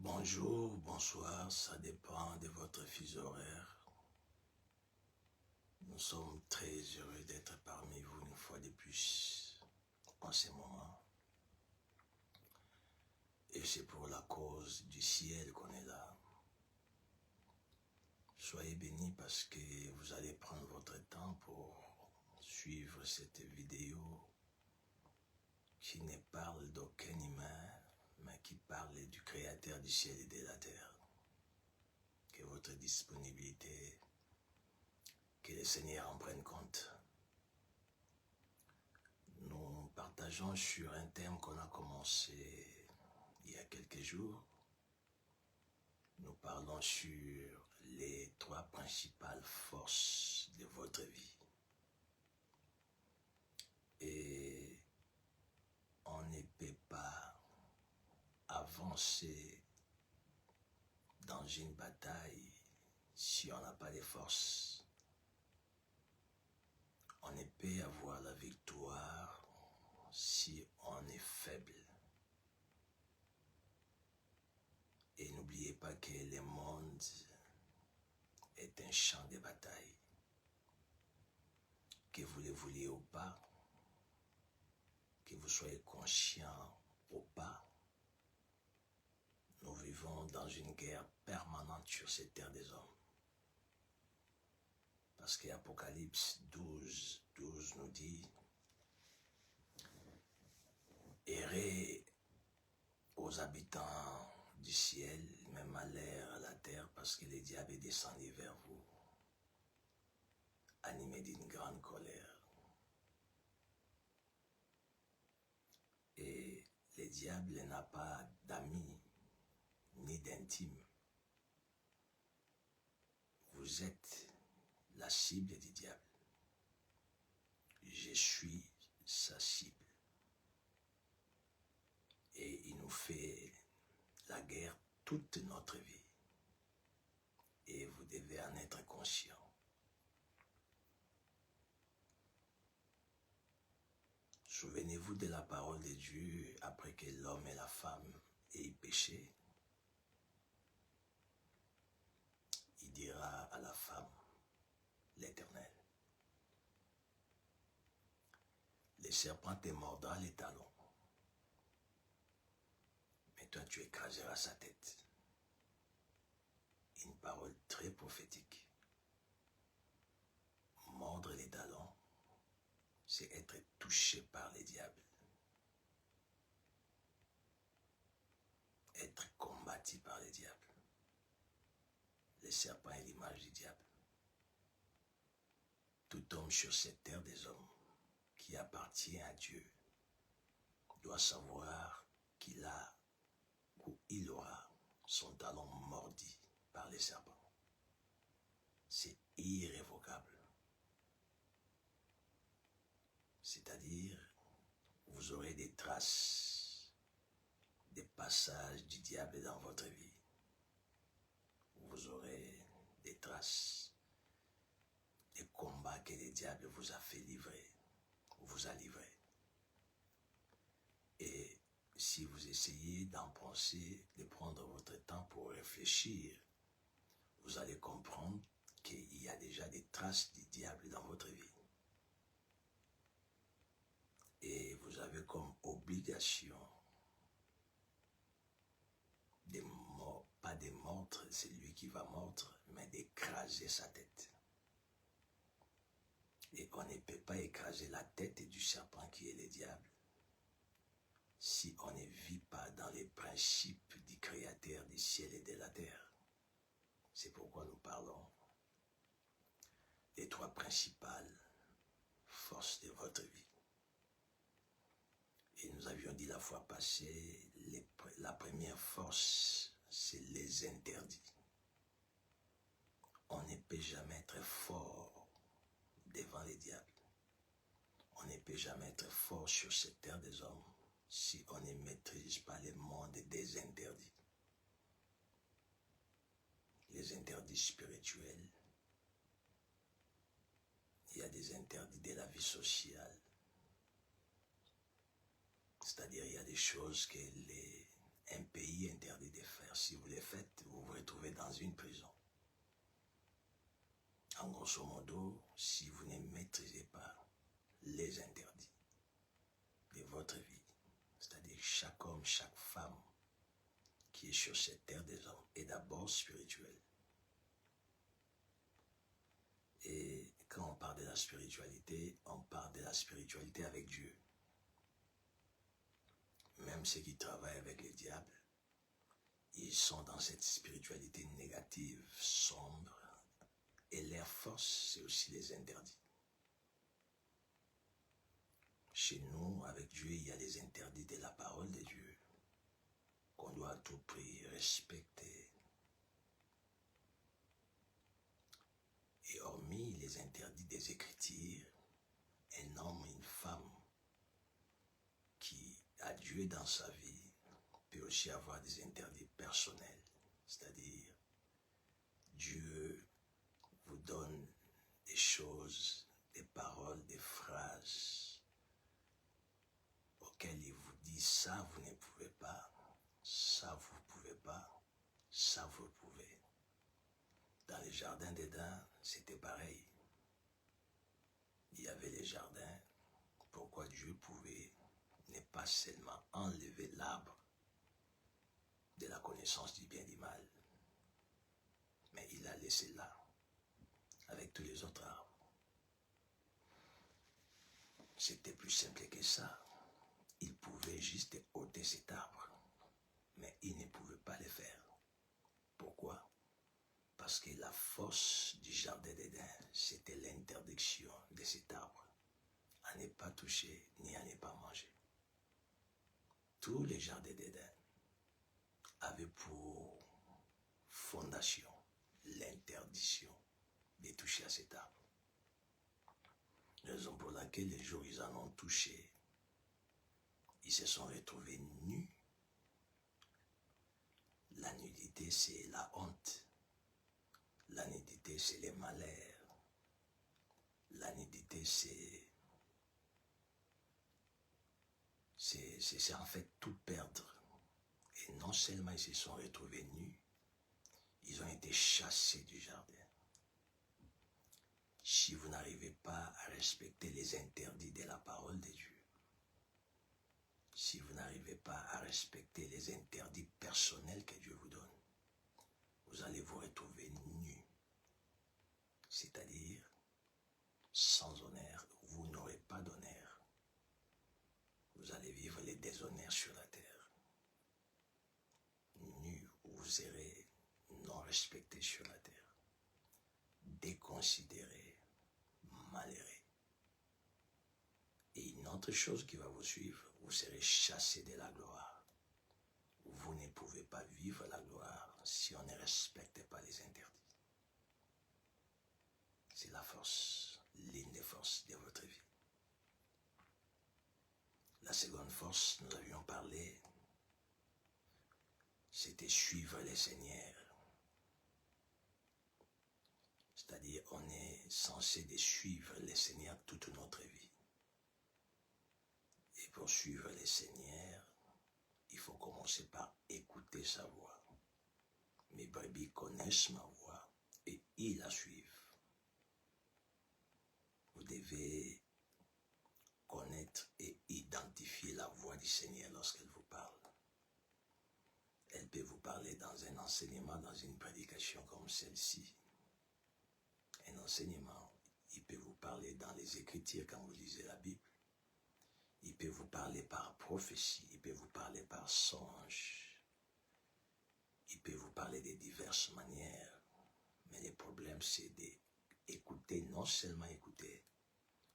Bonjour, bonsoir, ça dépend de votre fuseau horaire. Nous sommes très heureux d'être parmi vous une fois de plus en ce moment. Et c'est pour la cause du ciel qu'on est là. Soyez bénis parce que vous allez prendre votre temps pour suivre cette vidéo qui ne parle d'aucun humain, mais qui parle du Créateur du ciel et de la terre. Que votre disponibilité, que le Seigneur en prenne compte. Nous partageons sur un thème qu'on a commencé il y a quelques jours. Nous parlons sur les 3 principales forces de votre vie. Et on ne peut pas avancer dans une bataille si on n'a pas de force. On ne peut avoir la victoire si on est faible. Et n'oubliez pas que le monde est un champ de bataille. Que vous le vouliez ou pas, que vous soyez conscient ou pas, nous vivons dans une guerre permanente sur cette terre des hommes. Parce qu'Apocalypse 12 nous dit « Errez aux habitants du ciel, même à l'air, à la terre, parce que le diable est descendu vers vous, animé d'une grande colère. » Et le diable n'a pas d'amis ni d'intime. Vous êtes la cible du diable. Je suis sa cible. Et il nous fait la guerre toute notre vie. Et vous devez en être conscient. Souvenez-vous de la parole de Dieu après que l'homme et la femme aient péché. Il dira à la femme, l'Éternel, le serpent te mordra les talons, mais toi tu écraseras sa tête. Une parole très prophétique. Mordre les talons, c'est être touché par les diables. Être combattu par les diables. Le serpent est l'image du diable. Tout homme sur cette terre des hommes qui appartient à Dieu doit savoir qu'il a ou il aura son talon mordi par les serpents. C'est irrévocable. C'est-à-dire, vous aurez des traces, des passages du diable dans votre vie. Vous aurez des traces, des combats que le diable vous a fait livrer, vous a livré. Et si vous essayez d'en penser, de prendre votre temps pour réfléchir, vous allez comprendre qu'il y a déjà des traces du diable dans votre vie. Et vous avez comme obligation pas de mordre celui qui va mordre, mais d'écraser sa tête. Et on ne peut pas écraser la tête du serpent qui est le diable si on ne vit pas dans les principes du Créateur du ciel et de la terre. C'est pourquoi nous parlons des 3 principales forces de votre vie. Et nous avions dit la fois passée, la première force, c'est les interdits. On ne peut jamais être fort devant les diables. On ne peut jamais être fort sur cette terre des hommes si on ne maîtrise pas le monde des interdits. Les interdits spirituels. Il y a des interdits de la vie sociale. C'est-à-dire il y a des choses que un pays interdit de faire. Si vous les faites, vous vous retrouvez dans une prison. En grosso modo, si vous ne maîtrisez pas les interdits de votre vie, c'est-à-dire chaque homme, chaque femme qui est sur cette terre des hommes est d'abord spirituel. Et quand on parle de la spiritualité, on parle de la spiritualité avec Dieu. Même ceux qui travaillent avec le diable, ils sont dans cette spiritualité négative, sombre, et leur force, c'est aussi les interdits. Chez nous, avec Dieu, il y a les interdits de la parole de Dieu, qu'on doit à tout prix respecter. Et hormis les interdits des Écritures, un homme, une femme qui a Dieu dans sa vie peut aussi avoir des interdits personnels, c'est-à-dire Dieu vous donne des choses, des paroles, des phrases auxquelles il vous dit ça vous ne pouvez pas, ça vous ne pouvez pas, ça vous pouvez. Dans les jardins d'Éden, c'était pareil. Il y avait les jardins, pourquoi Dieu pouvait ne pas seulement enlever l'arbre de la connaissance du bien et du mal, mais il l'a laissé là, avec tous les autres arbres. C'était plus simple que ça. Il pouvait juste ôter cet arbre, mais il ne pouvait pas le faire. Pourquoi? Parce que la force du jardin d'Éden, c'était l'interdiction de cet arbre, à ne pas toucher ni à ne pas manger. Tous les jardins d'Éden avaient pour fondation l'interdiction de toucher à cet arbre. Raison pour laquelle les jours où ils en ont touché, ils se sont retrouvés nus. La nudité, c'est la honte. La nudité, c'est les malheurs. La nudité, c'est en fait tout perdre. Et non seulement ils se sont retrouvés nus, ils ont été chassés du jardin. Si vous n'arrivez pas à respecter les interdits de la parole de Dieu, si vous n'arrivez pas à respecter les interdits personnels que Dieu vous donne, vous allez vous retrouver nus, c'est-à-dire sans honneur. Vous n'aurez pas d'honneur. Vous allez vivre les déshonneurs sur la terre. Nus, vous serez non respectés sur la terre, déconsidérés, malheureux. Et une autre chose qui va vous suivre, vous serez chassés de la gloire. Vous ne pouvez pas vivre la gloire si on ne respecte pas les interdits. C'est la force, l'une des forces de votre vie. La seconde force, nous avions parlé, c'était suivre le Seigneur. C'est-à-dire, on est censé de suivre le Seigneur toute notre vie. Et pour suivre le Seigneur, il faut commencer par écouter sa voix. Mes brebis connaissent ma voix et ils la suivent. Vous devez connaître et identifier la voix du Seigneur lorsqu'elle vous parle. Elle peut vous parler dans un enseignement, dans une prédication comme celle-ci. Un enseignement, il peut vous parler dans les Écritures quand vous lisez la Bible. Il peut vous parler par prophétie, il peut vous parler par songe. Il peut vous parler de diverses manières. Mais le problème, c'est d'écouter, non seulement écouter,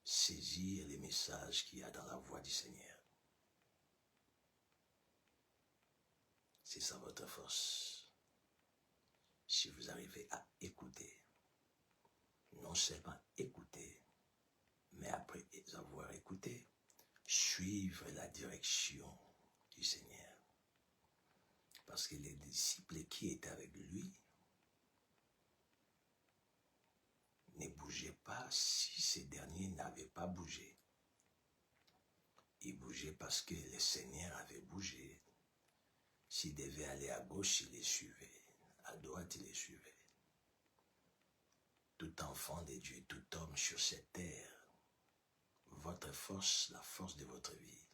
saisir les messages qu'il y a dans la voix du Seigneur. C'est ça votre force. Si vous arrivez à écouter, non seulement écouter, mais après avoir écouté, suivre la direction du Seigneur. Parce que les disciples qui étaient avec lui ne bougeaient pas si ces derniers n'avaient pas bougé. Ils bougeaient parce que le Seigneur avait bougé. S'il devait aller à gauche, il les suivait. À droite, il les suivait. Tout enfant de Dieu, tout homme sur cette terre, votre force, la force de votre vie,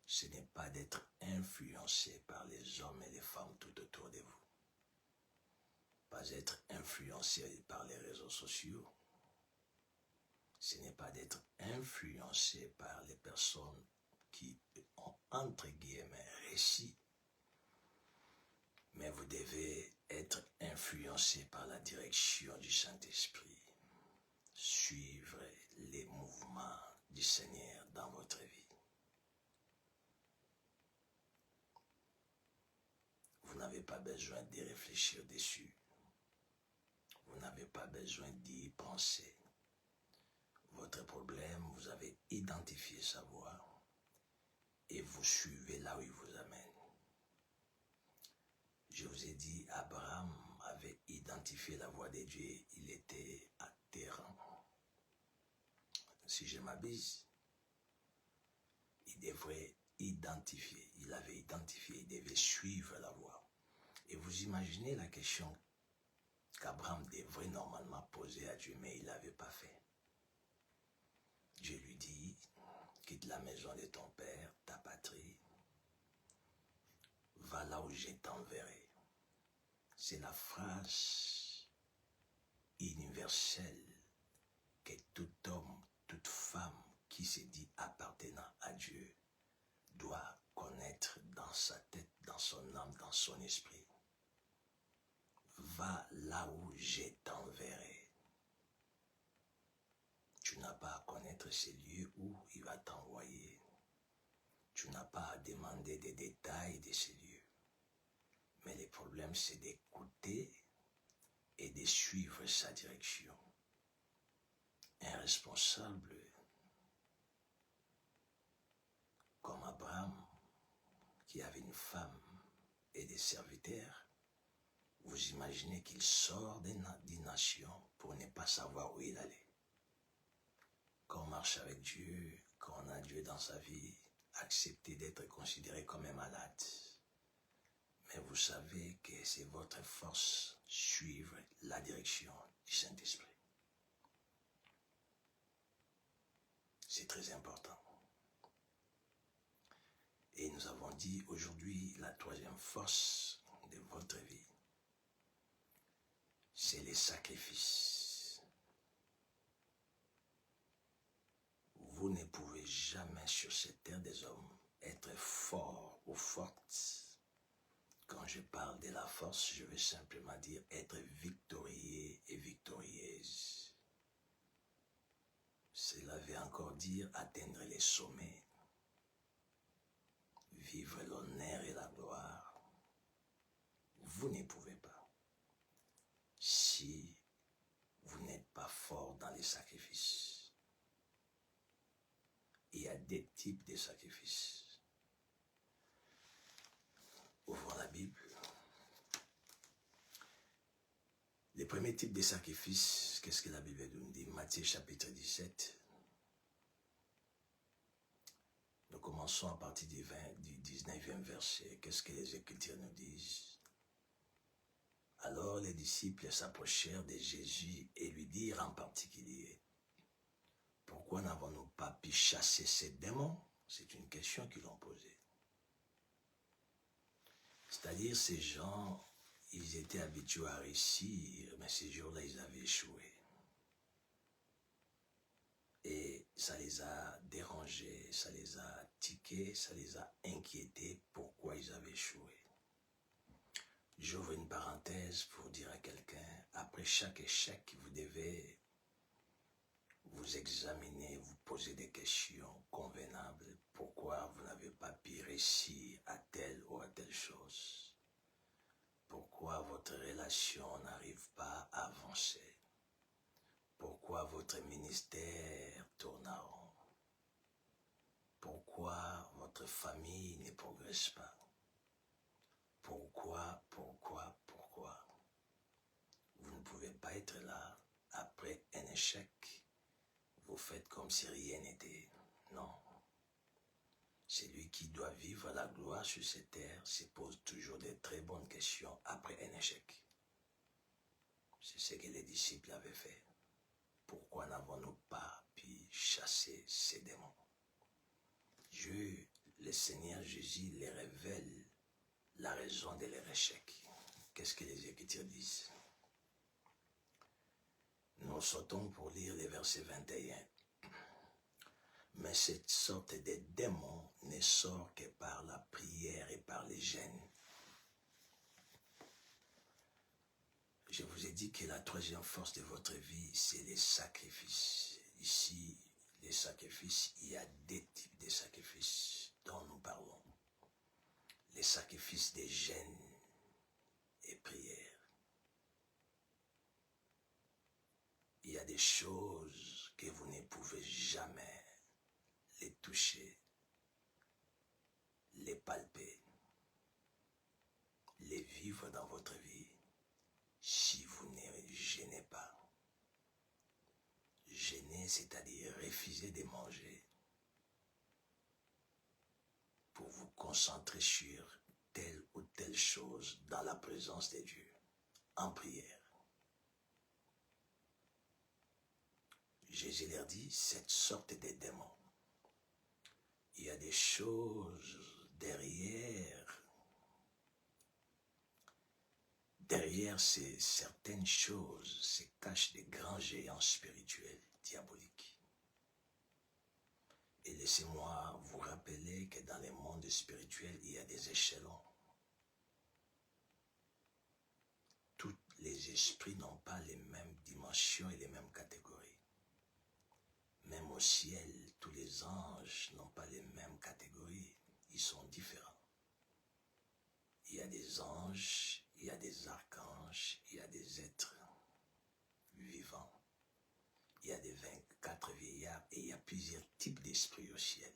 ce n'est pas d'être influencé par les hommes et les femmes tout autour de vous. Pas être influencé par les réseaux sociaux. Ce n'est pas d'être influencé par les personnes qui ont, entre guillemets, réussi. Mais vous devez être influencé par la direction du Saint-Esprit. Suivre les mouvements du Seigneur dans votre vie. Vous n'avez pas besoin d'y réfléchir dessus. Vous n'avez pas besoin d'y penser. Votre problème, vous avez identifié sa voie et vous suivez là où il vous amène. Je vous ai dit, Abraham avait identifié la voie de Dieu, il était atterrant. Si je m'abuse, il devrait identifier, il avait identifié, il devait suivre la voie. Et vous imaginez la question qu'Abraham devrait normalement poser à Dieu, mais il ne l'avait pas fait. Dieu lui dit, quitte la maison de ton père, ta patrie, va là où je t'enverrai. C'est la phrase universelle que tout homme, toute femme qui se dit appartenant à Dieu doit connaître dans sa tête, dans son âme, dans son esprit. Va là où je t'enverrai. Tu n'as pas à connaître ces lieux où il va t'envoyer. Tu n'as pas à demander des détails de ces lieux. Mais le problème, c'est d'écouter et de suivre sa direction. Un responsable comme Abraham, qui avait une femme et des serviteurs, vous imaginez qu'il sort d'une nation pour ne pas savoir où il allait. Quand on marche avec Dieu, quand on a Dieu dans sa vie, acceptez d'être considéré comme un malade. Mais vous savez que c'est votre force, suivre la direction du Saint-Esprit. C'est très important. Et nous avons dit aujourd'hui, la troisième force de votre vie, c'est les sacrifices. Vous ne pouvez jamais sur cette terre des hommes être fort ou forte. Quand je parle de la force, je veux simplement dire être victorieux et victorieuse. Cela veut encore dire atteindre les sommets, vivre l'honneur et la gloire. Vous ne pouvez pas si vous n'êtes pas fort dans les sacrifices. Il y a des types de sacrifices. Ouvrons la Bible. Les premiers types de sacrifices, qu'est-ce que la Bible nous dit? Matthieu chapitre 17. Nous commençons à partir du 19e verset. Qu'est-ce que les Écritures nous disent? Alors les disciples s'approchèrent de Jésus et lui dirent en particulier, « Pourquoi n'avons-nous pas pu chasser ces démons ?» C'est une question qu'ils ont posée. C'est-à-dire ces gens, ils étaient habitués à réussir, mais ces jours-là, ils avaient échoué. Et ça les a dérangés, ça les a tiqués, ça les a inquiétés pourquoi ils avaient échoué. J'ouvre une parenthèse pour dire à quelqu'un, après chaque échec, vous devez vous examiner, vous poser des questions convenables. Pourquoi vous n'avez pas pu réussir à telle ou à telle chose? Pourquoi votre relation n'arrive pas à avancer? Pourquoi votre ministère tourne en rond? Pourquoi votre famille ne progresse pas? Pourquoi? Vous ne pouvez pas être là après un échec. Vous faites comme si rien n'était. Non. Celui qui doit vivre la gloire sur cette terre se pose toujours des très bonnes questions après un échec. C'est ce que les disciples avaient fait. Pourquoi n'avons-nous pas pu chasser ces démons? Dieu, le Seigneur Jésus, les révèle la raison de leur échec. Qu'est-ce que les Écritures disent? Nous sautons pour lire les versets 21. Mais cette sorte de démon ne sort que par la prière et par les jeûnes. Je vous ai dit que la troisième force de votre vie, c'est les sacrifices. Ici, les sacrifices, il y a deux types de sacrifices dont nous parlons. Les sacrifices des jeûnes et prières. Il y a des choses que vous ne pouvez jamais les toucher, les palper, les vivre dans votre vie si vous ne jeûnez pas. Jeûner, c'est-à-dire refuser de manger pour vous concentrer sur telle ou telle chose dans la présence de Dieu, en prière. Jésus leur dit, cette sorte de démons. Il y a des choses derrière ces certaines choses se cachent des grands géants spirituels, diaboliques. Et laissez-moi vous rappeler que dans le monde spirituel, il y a des échelons. Tous les esprits n'ont pas les mêmes dimensions et les mêmes catégories. Même au ciel, tous les anges n'ont pas les mêmes catégories. Ils sont différents. Il y a des anges, il y a des archanges, il y a des êtres vivants. Il y a des 24 vieillards et il y a plusieurs types d'esprits au ciel.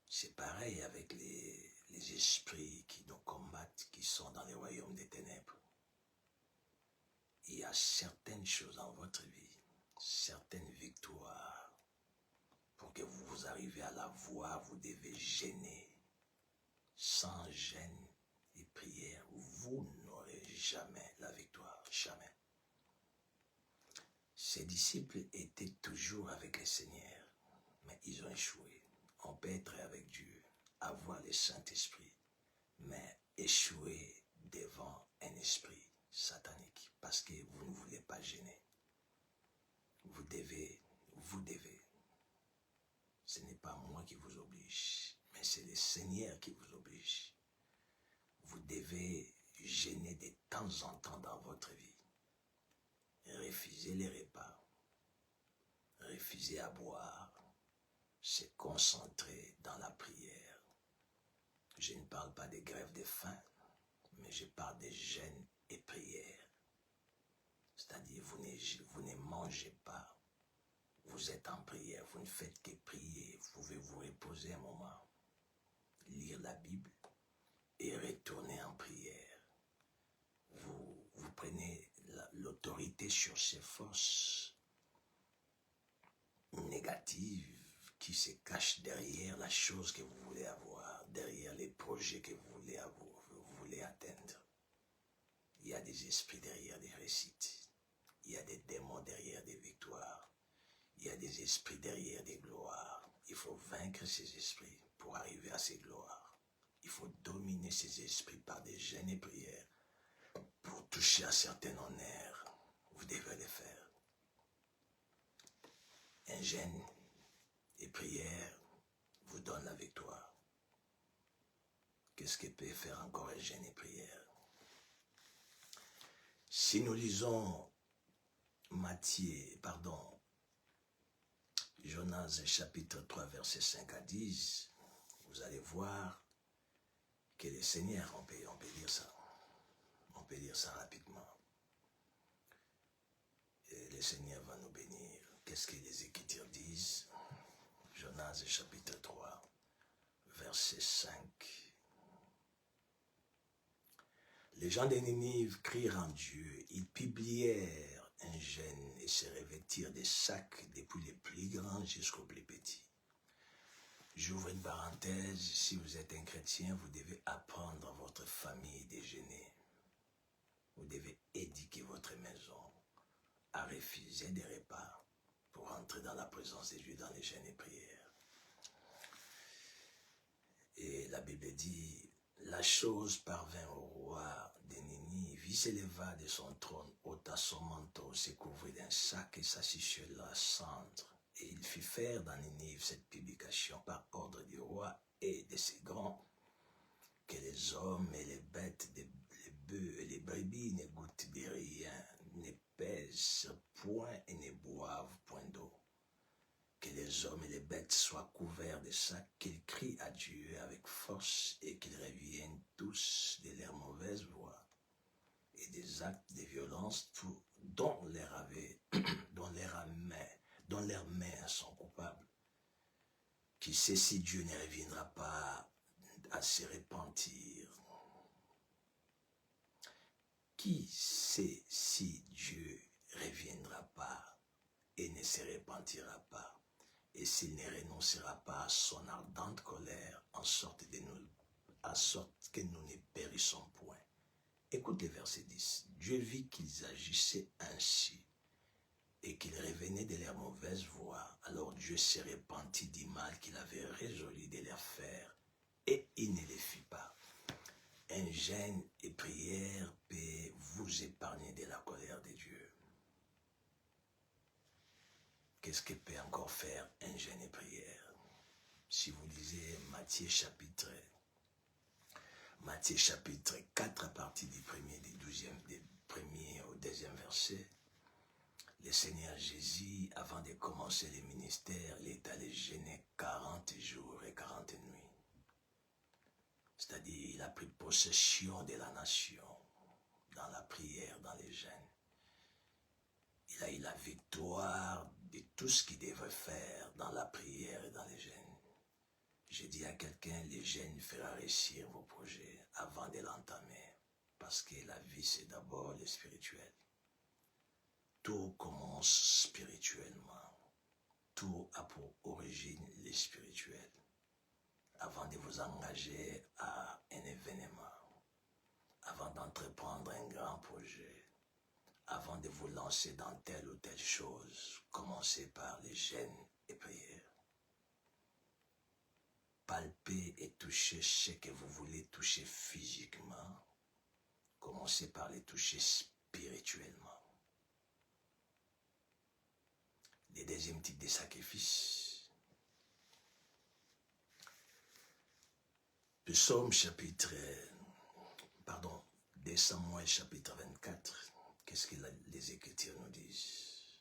C'est pareil avec les esprits qui nous combattent, qui sont dans les royaumes des ténèbres. Il y a certaines choses dans votre vie, certaines victoires. Pour que vous arriviez à la voir, vous devez jeûner. Sans jeûne et prière, vous n'aurez jamais la victoire, jamais. Ces disciples étaient toujours avec le Seigneur, mais ils ont échoué. On peut être avec Dieu, avoir le Saint-Esprit, mais échouer devant un esprit satanique, parce que vous ne voulez pas jeûner. Vous devez. Ce n'est pas moi qui vous oblige, mais c'est le Seigneur qui vous oblige. Vous devez jeûner de temps en temps dans votre vie. Refuser les repas, refuser à boire, se concentrer dans la prière. Je ne parle pas de grève de faim, mais je parle de jeûne et prière. C'est-à-dire, vous ne mangez pas. Vous êtes en prière, vous ne faites que prier, vous pouvez vous reposer un moment, lire la Bible et retourner en prière. Vous prenez l'autorité sur ces forces négatives qui se cachent derrière la chose que vous voulez avoir, derrière les projets que vous voulez atteindre. Il y a des esprits derrière des réussites, il y a des démons derrière des victoires. Il y a des esprits derrière des gloires. Il faut vaincre ces esprits pour arriver à ces gloires. Il faut dominer ces esprits par des jeûnes et prières pour toucher à certains honneurs. Vous devez le faire. Un jeûne et prière vous donne la victoire. Qu'est-ce que peut faire encore un jeûne et prière? Si nous lisons Jonas chapitre 3 verset 5 à 10, vous allez voir que le Seigneur, on peut dire ça. On peut dire ça rapidement. Et le Seigneur va nous bénir. Qu'est-ce que les Écritures disent? Jonas chapitre 3 verset 5. Les gens de Ninive crierent en Dieu. Ils publièrent un jeûne et se revêtirent des sacs depuis les plus grands jusqu'aux plus petits. J'ouvre une parenthèse, si vous êtes un chrétien, vous devez apprendre à votre famille de jeûner. Vous devez éduquer votre maison à refuser des repas pour entrer dans la présence de Dieu dans les jeûnes et prières. Et la Bible dit, la chose parvint au roi de Ninive, il s'éleva de son trône, ôta son manteau, se couvrit d'un sac et s'assit sur la cendre. Et il fit faire dans Ninive cette publication par ordre du roi et de ses grands, que les hommes et les bêtes, les bœufs et les brebis ne goûtent de rien, ne pèsent point et ne boivent point d'eau. Que les hommes et les bêtes soient couverts de sacs, qu'ils crient à Dieu avec force et qu'ils reviennent tous de leurs mauvaises voies et des actes de violence dont leurs mains sont coupables. Qui sait si Dieu ne reviendra pas à se repentir? Qui sait si Dieu ne reviendra pas et ne se repentira pas, et s'il ne renoncera pas à son ardente colère, en sorte que nous ne périssons point. Écoute le verset 10. Dieu vit qu'ils agissaient ainsi et qu'ils revenaient de leur mauvaise voie. Alors Dieu se repentit du mal qu'il avait résolu de leur faire et il ne les fit pas. Un jeûne et prière peut vous épargner de la colère de Dieu. Qu'est-ce que peut encore faire un jeûne et prière? Si vous lisez Matthieu chapitre 4 à partir du premier au 12e verset, le Seigneur Jésus, avant de commencer le ministère, il est allé jeûner 40 jours et 40 nuits. C'est-à-dire, il a pris possession de la nation dans la prière, dans les jeûnes. Il a eu la victoire de tout ce qu'il devait faire dans la prière et dans les jeûnes. J'ai dit à quelqu'un, les jeûnes fera réussir vos projets avant de l'entamer. Parce que la vie, c'est d'abord le spirituel. Tout commence spirituellement. Tout a pour origine le spirituel. Avant de vous engager à un événement, avant d'entreprendre un grand projet, avant de vous lancer dans telle ou telle chose, commencez par les jeûnes et prières. Palpez et touchez ce que vous voulez toucher physiquement. Commencez par les toucher spirituellement. Le deuxième type de sacrifice. Psaume 2 Samuel chapitre 24. Qu'est-ce que les Écritures nous disent?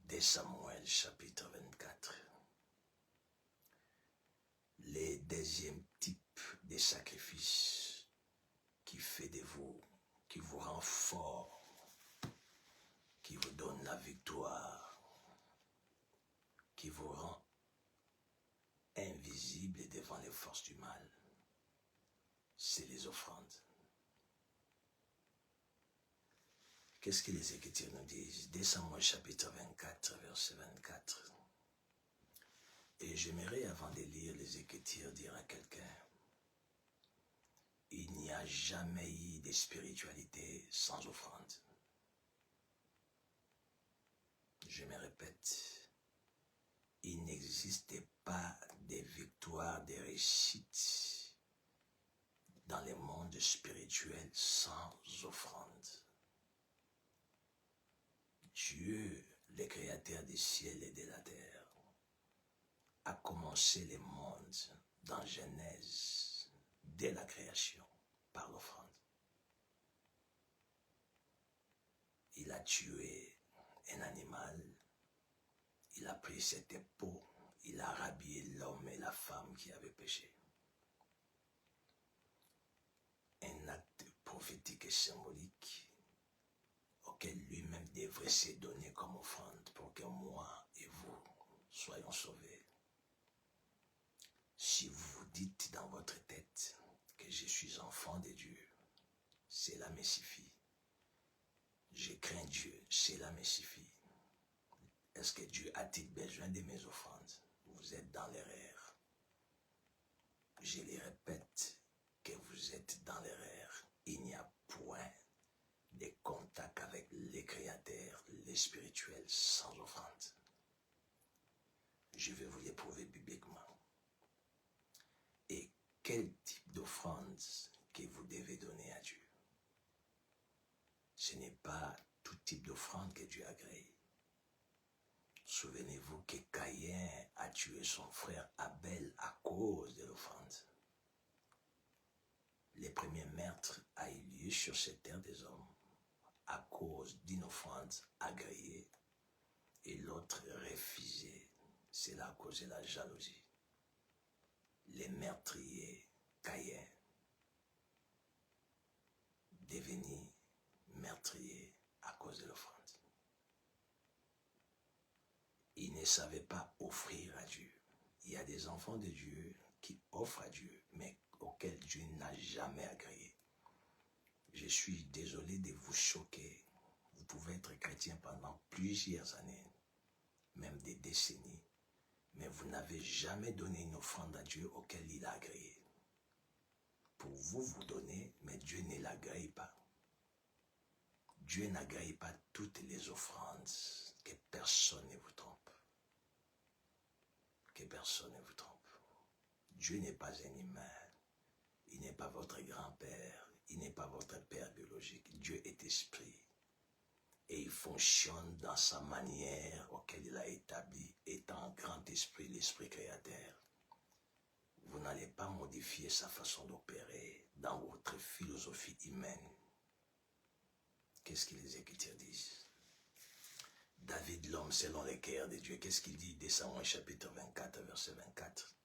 2 Samuel chapitre 24. Le deuxième type de sacrifice qui fait de vous, qui vous rend fort, qui vous donne la victoire, qui vous rend invisible devant les forces du mal, c'est les offrandes. Qu'est-ce que les Écritures nous disent? 2 Samuel chapitre 24, verset 24. Et j'aimerais, avant de lire les Écritures, dire à quelqu'un, il n'y a jamais eu de spiritualité sans offrande. Je me répète, il n'existe pas de victoire, de réussite dans le monde spirituel sans offrande. Dieu, le créateur du ciel et de la terre, a commencé le monde dans Genèse, dès la création, par l'offrande. Il a tué un animal, il a pris cette peau, il a rhabillé l'homme et la femme qui avaient péché. Un acte prophétique et symbolique auquel lui-même devrait se donner comme offrande pour que moi et vous soyons sauvés. Si vous vous dites dans votre tête que je suis enfant de Dieu, cela me suffit. Je crains Dieu, cela me suffit. Est-ce que Dieu a-t-il besoin de mes offrandes? Vous vous êtes dans l'erreur. Je les répète, que vous êtes dans l'erreur. Il n'y a point de contact avec les créateurs, les spirituels, sans offrande. Je vais vous l'éprouver bibliquement. Et quel type d'offrande que vous devez donner à Dieu? Ce n'est pas tout type d'offrande que Dieu agrée. Souvenez-vous que Caïn a tué son frère Abel à cause de l'offrande. Les premiers meurtres a eu lieu sur cette terre des hommes à cause d'une offrande agréée et l'autre refusée. Cela a causé la jalousie. Les meurtriers, Caïn, devenus meurtriers à cause de l'offrande. Ils ne savaient pas offrir à Dieu. Il y a des enfants de Dieu qui offrent à Dieu, mais auxquels Dieu n'a jamais agréé. Je suis désolé de vous choquer. Vous pouvez être chrétien pendant plusieurs années, même des décennies, mais vous n'avez jamais donné une offrande à Dieu auquel il a agréé. Pour vous, vous donnez, mais Dieu ne l'agrée pas. Dieu n'agrée pas toutes les offrandes. Que personne ne vous trompe. Que personne ne vous trompe. Dieu n'est pas un humain. Il n'est pas votre grand-père. Il n'est pas votre père biologique. Dieu est esprit. Et il fonctionne dans sa manière auquel il a établi, étant un grand esprit, l'esprit créateur. Vous n'allez pas modifier sa façon d'opérer dans votre philosophie humaine. Qu'est-ce que les Écritures disent? David, l'homme selon le cœur de Dieu, qu'est-ce qu'il dit? Des Samuel chapitre 24, verset 24.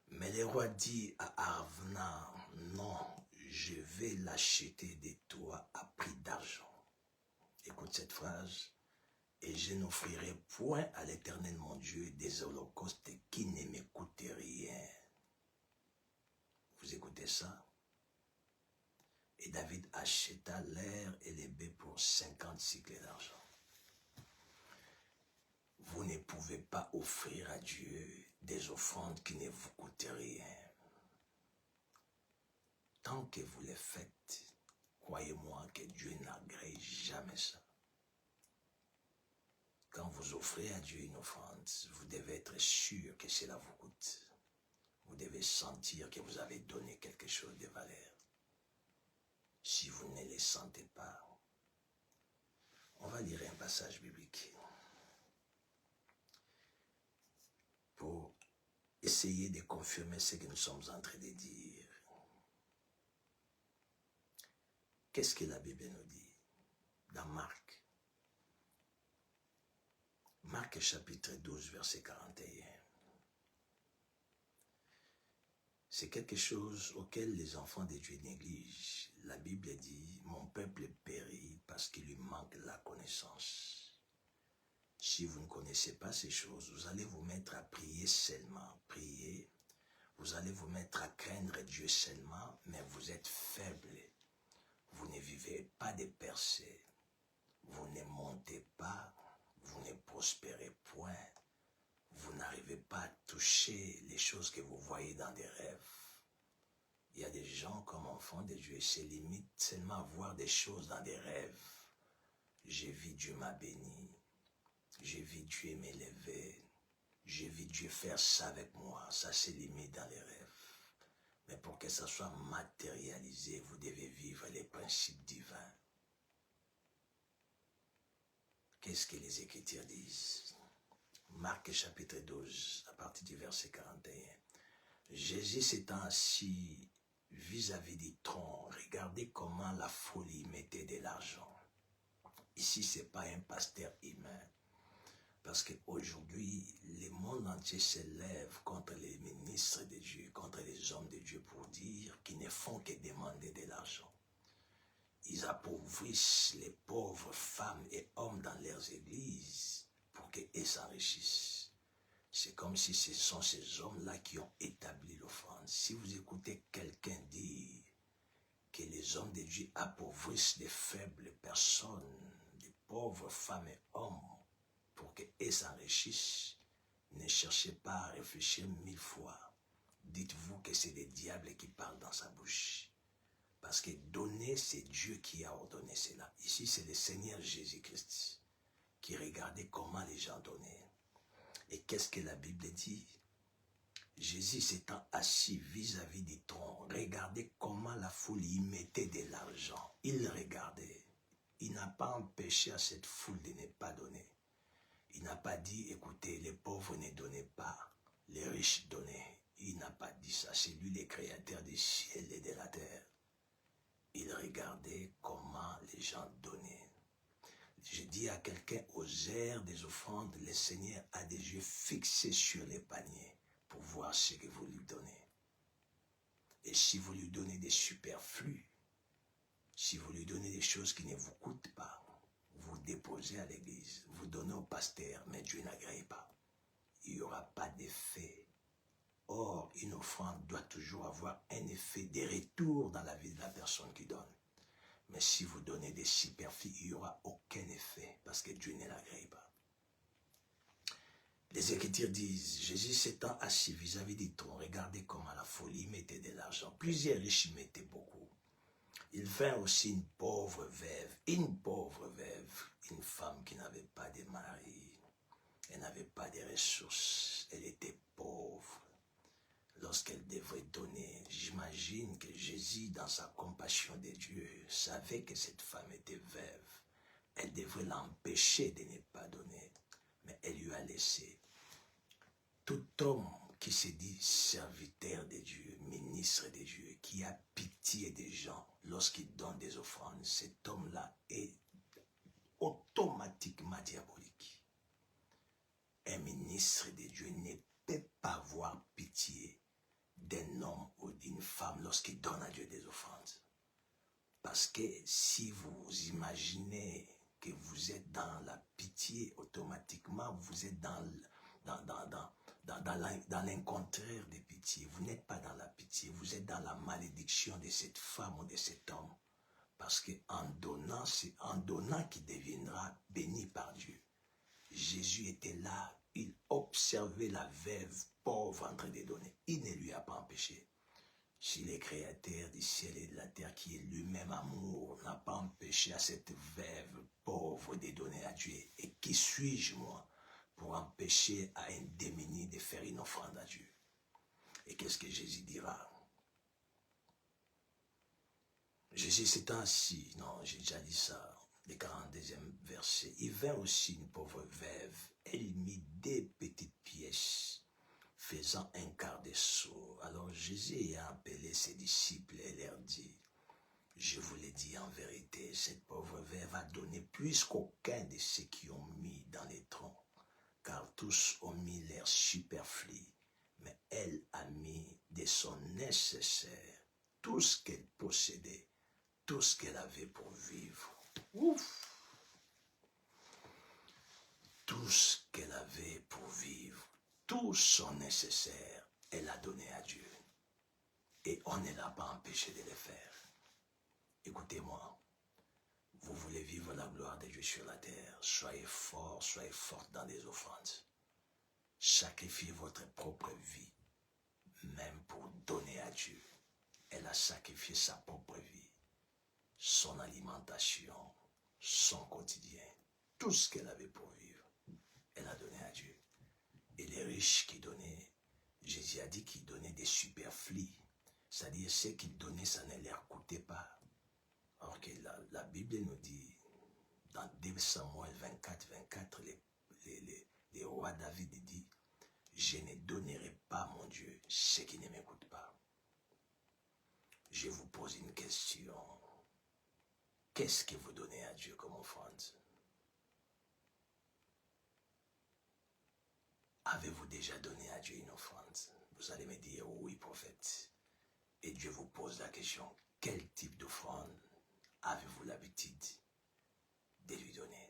Mais le roi dit à Arvna, non, je vais l'acheter de toi à prix d'argent. Écoute cette phrase. Et je n'offrirai point à l'Éternel mon Dieu des holocaustes qui ne me coûtent rien. Vous écoutez ça? Et David acheta l'air et les baies pour 50 cycles d'argent. Vous ne pouvez pas offrir à Dieu des offrandes qui ne vous coûtent rien. Tant que vous les faites, croyez-moi que Dieu n'agrée jamais ça. Quand vous offrez à Dieu une offrande, vous devez être sûr que cela vous coûte. Vous devez sentir que vous avez donné quelque chose de valeur. Si vous ne le sentez pas, on va lire un passage biblique pour essayer de confirmer ce que nous sommes en train de dire. Qu'est-ce que la Bible nous dit dans Marc? Marc chapitre 12, verset 41. C'est quelque chose auquel les enfants de Dieu négligent. La Bible dit, mon peuple périt parce qu'il lui manque la connaissance. Si vous ne connaissez pas ces choses, vous allez vous mettre à prier seulement. Prier, vous allez vous mettre à craindre Dieu seulement, mais vous êtes faible. Vous ne vivez pas de percées. Vous ne montez pas. Vous ne prospérez point. Vous n'arrivez pas à toucher les choses que vous voyez dans des rêves. Il y a des gens comme enfants de Dieu, se limitent seulement à voir des choses dans des rêves. J'ai vu Dieu m'a béni. J'ai vu Dieu m'élever. J'ai vu Dieu faire ça avec moi. Ça se limite dans les rêves. Mais pour que ça soit matérialisé, vous devez vivre les principes divins. Qu'est-ce que les Écritures disent? Marc chapitre 12, à partir du verset 41. Jésus s'étant assis vis-à-vis du trône, regardez comment la folie mettait de l'argent. Ici, ce n'est pas un pasteur humain. Parce qu'aujourd'hui, le monde entier se lève contre les ministres de Dieu, contre les hommes de Dieu pour dire qu'ils ne font que demander de l'argent. Ils appauvrissent les pauvres femmes et hommes dans leurs églises pour qu'ils s'enrichissent. C'est comme si ce sont ces hommes-là qui ont établi l'offrande. Si vous écoutez quelqu'un dire que les hommes de Dieu appauvrissent les faibles personnes, les pauvres femmes et hommes, pour qu'ils s'enrichissent, Ne cherchez pas à réfléchir 1000 fois. Dites-vous que c'est le diable qui parle dans sa bouche. Parce que donner, c'est Dieu qui a ordonné cela. Ici, c'est le Seigneur Jésus-Christ qui regardait comment les gens donnaient. Et qu'est-ce que la Bible dit? Jésus s'étant assis vis-à-vis du trône, regardez comment la foule y mettait de l'argent. Il regardait. Il n'a pas empêché à cette foule de ne pas donner. Il n'a pas dit, écoutez, les pauvres ne donnaient pas, les riches donnaient. Il n'a pas dit ça. C'est lui le créateur du ciel et de la terre. Il regardait comment les gens donnaient. Je dis à quelqu'un, aux airs des offrandes, le Seigneur a des yeux fixés sur les paniers pour voir ce que vous lui donnez. Et si vous lui donnez des superflus, si vous lui donnez des choses qui ne vous coûtent pas, vous déposez à l'église, vous donnez au pasteur, mais Dieu n'agrée pas. Il n'y aura pas d'effet. Or, une offrande doit toujours avoir un effet de retour dans la vie de la personne qui donne. Mais si vous donnez des superflus, il n'y aura aucun effet, parce que Dieu ne l'agrée pas. Les Écritures disent, Jésus s'étant assis vis-à-vis du trône, regardez comment la folie mettait de l'argent. Plusieurs riches y mettaient beaucoup. Il vint aussi une pauvre veuve, une femme qui n'avait pas de mari, elle n'avait pas de ressources, elle était pauvre. Lorsqu'elle devait donner, j'imagine que Jésus, dans sa compassion de Dieu, savait que cette femme était veuve. Elle devrait l'empêcher de ne pas donner, mais elle lui a laissé. Tout homme qui se dit serviteur de Dieu, ministre de Dieu, qui a pitié des gens lorsqu'il donne des offrandes, cet homme-là est automatiquement diabolique. Un ministre de Dieu ne peut pas avoir pitié d'un homme ou d'une femme lorsqu'il donne à Dieu des offrandes. Parce que si vous imaginez que vous êtes dans la pitié, automatiquement vous êtes dans l'incontraire de pitié. Vous n'êtes pas dans la pitié, vous êtes dans la malédiction de cette femme ou de cet homme. Parce qu'en donnant, c'est en donnant qu'il deviendra béni par Dieu. Jésus était là, il observait la veuve pauvre en train de donner. Il ne lui a pas empêché. Si le créateur du ciel et de la terre, qui est lui-même amour, n'a pas empêché à cette veuve pauvre de donner à Dieu, et qui suis-je moi pour empêcher à un démuni de faire une offrande à Dieu? Et qu'est-ce que Jésus dira? Jésus s'étant assis, non, j'ai déjà dit ça, le 42e verset. Il vint aussi une pauvre veuve, elle mit 2 petites pièces, faisant un quart de sou. Alors Jésus a appelé ses disciples et leur dit, je vous l'ai dit en vérité, cette pauvre veuve a donné plus qu'aucun de ceux qui ont mis dans les troncs, car tous ont mis leur superflu, mais elle a mis de son nécessaire, tout ce qu'elle possédait, tout ce qu'elle avait pour vivre. Ouf! Tout ce qu'elle avait pour vivre, tout son nécessaire, elle a donné à Dieu. Et on ne l'a pas empêché de le faire. Écoutez-moi, vous voulez vivre la gloire de Dieu sur la terre, soyez forts, soyez fortes dans les offrandes. Sacrifiez votre propre vie, même pour donner à Dieu. Elle a sacrifié sa propre vie, son alimentation, son quotidien, tout ce qu'elle avait pour vivre, elle a donné à Dieu. Et les riches qui donnaient, Jésus a dit qu'ils donnaient des superflus, c'est-à-dire ce qu'ils donnaient, ça ne leur coûtait pas. Alors que la Bible nous dit, dans 2 Samuel 24, les rois David dit, je ne donnerai pas, mon Dieu, ce qui ne m'écoute pas. Je vous pose une question. Qu'est-ce que vous donnez à Dieu comme offrande? Avez-vous déjà donné à Dieu une offrande? Vous allez me dire, oui, prophète. Et Dieu vous pose la question, quel type d'offrande avez-vous l'habitude de lui donner?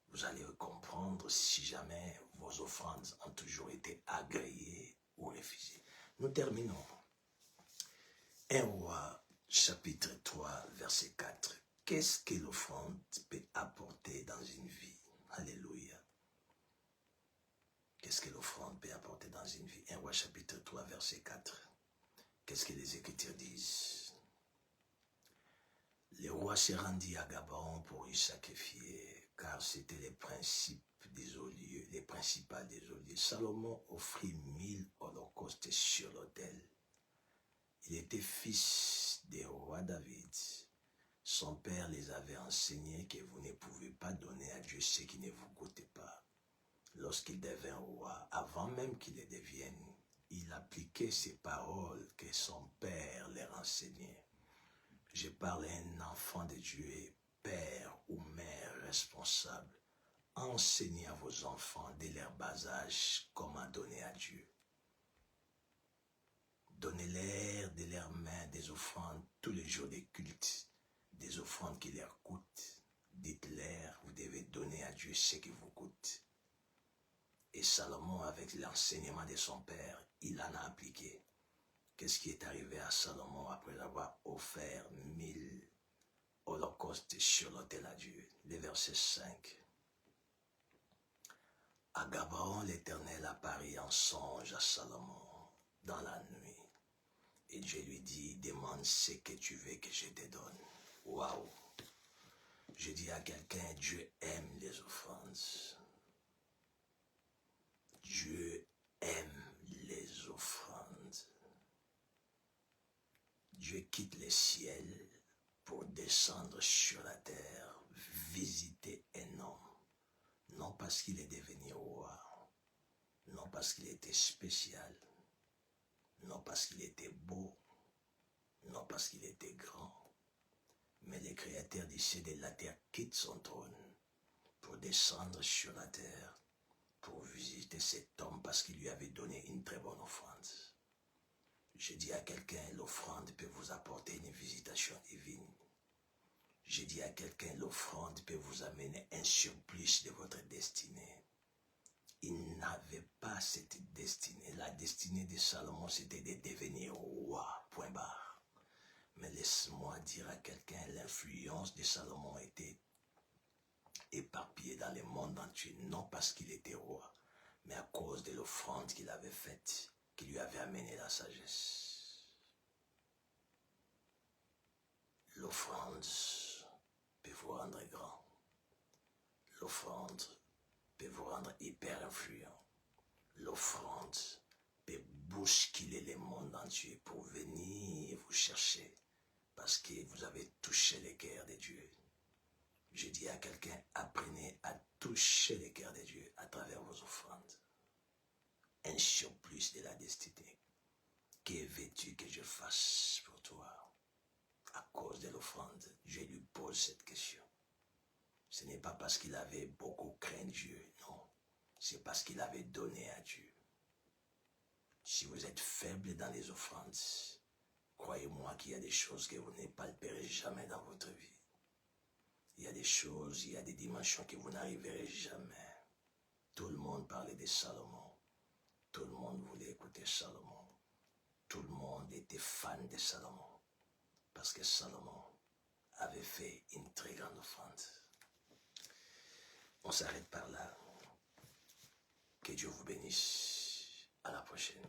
Vous allez comprendre si jamais vos offrandes ont toujours été agréées ou refusées. Nous terminons. 1 Roi, chapitre 3, verset 4. Qu'est-ce que l'offrande peut apporter dans une vie? Alléluia. Qu'est-ce que l'offrande peut apporter dans une vie? 1 Roi chapitre 3 verset 4. Qu'est-ce que les Écritures disent? Le roi se rendit à Gabaon pour y sacrifier, car c'était les principaux des olieux. Salomon offrit 1000 holocaustes sur l'autel. Il était fils du roi David. Son père les avait enseignés que vous ne pouvez pas donner à Dieu ce qui ne vous coûte pas. Lorsqu'il devint roi, avant même qu'il le devienne, il appliquait ces paroles que son père leur enseignait. Je parle à un enfant de Dieu, père ou mère responsable. Enseignez à vos enfants dès leur bas âge comment donner à Dieu. Donnez-leur de leurs mains des offrandes tous les jours des cultes, des offrandes qui leur coûtent. Dites-leur, vous devez donner à Dieu ce qui vous coûte. Et Salomon, avec l'enseignement de son père, il en a appliqué. Qu'est-ce qui est arrivé à Salomon après avoir offert 1000 holocaustes sur l'autel à Dieu? Le verset 5. À Gabaon, l'Éternel apparut en songe à Salomon dans la nuit. Et Dieu lui dit, demande ce que tu veux que je te donne. Waouh! Je dis à quelqu'un, Dieu aime les offrandes. Dieu aime les offrandes. Dieu quitte le ciel pour descendre sur la terre, visiter un homme. Non parce qu'il est devenu roi, non parce qu'il était spécial, non parce qu'il était beau, non parce qu'il était grand, mais le Créateur du ciel et de la terre quitte son trône pour descendre sur la terre, pour visiter cet homme parce qu'il lui avait donné une très bonne offrande. Je dis à quelqu'un, l'offrande peut vous apporter une visitation divine. Je dis à quelqu'un, l'offrande peut vous amener un surplus de votre destinée. Il n'avait pas cette destinée. La destinée de Salomon, c'était de devenir roi, point barre. Mais laisse-moi dire à quelqu'un, l'influence de Salomon était éparpillée dans le monde entier, non parce qu'il était roi, mais à cause de l'offrande qu'il avait faite, qui lui avait amené la sagesse. L'offrande peut vous rendre grand. L'offrande peut vous rendre hyper influent. L'offrande peut bousculer le monde entier pour venir vous chercher parce que vous avez touché le cœur de Dieu. Je dis à quelqu'un, apprenez à toucher le cœur de Dieu à travers vos offrandes. Un surplus de la destinée. Que veux-tu que je fasse pour toi? À cause de l'offrande, Dieu lui pose cette question. Ce n'est pas parce qu'il avait beaucoup craint Dieu, non. C'est parce qu'il avait donné à Dieu. Si vous êtes faible dans les offrandes, croyez-moi qu'il y a des choses que vous ne palperez jamais dans votre vie. Il y a des choses, il y a des dimensions que vous n'arriverez jamais. Tout le monde parlait de Salomon. Tout le monde voulait écouter Salomon. Tout le monde était fan de Salomon. Parce que Salomon avait fait une très grande offrande. On s'arrête par là. Que Dieu vous bénisse. À la prochaine.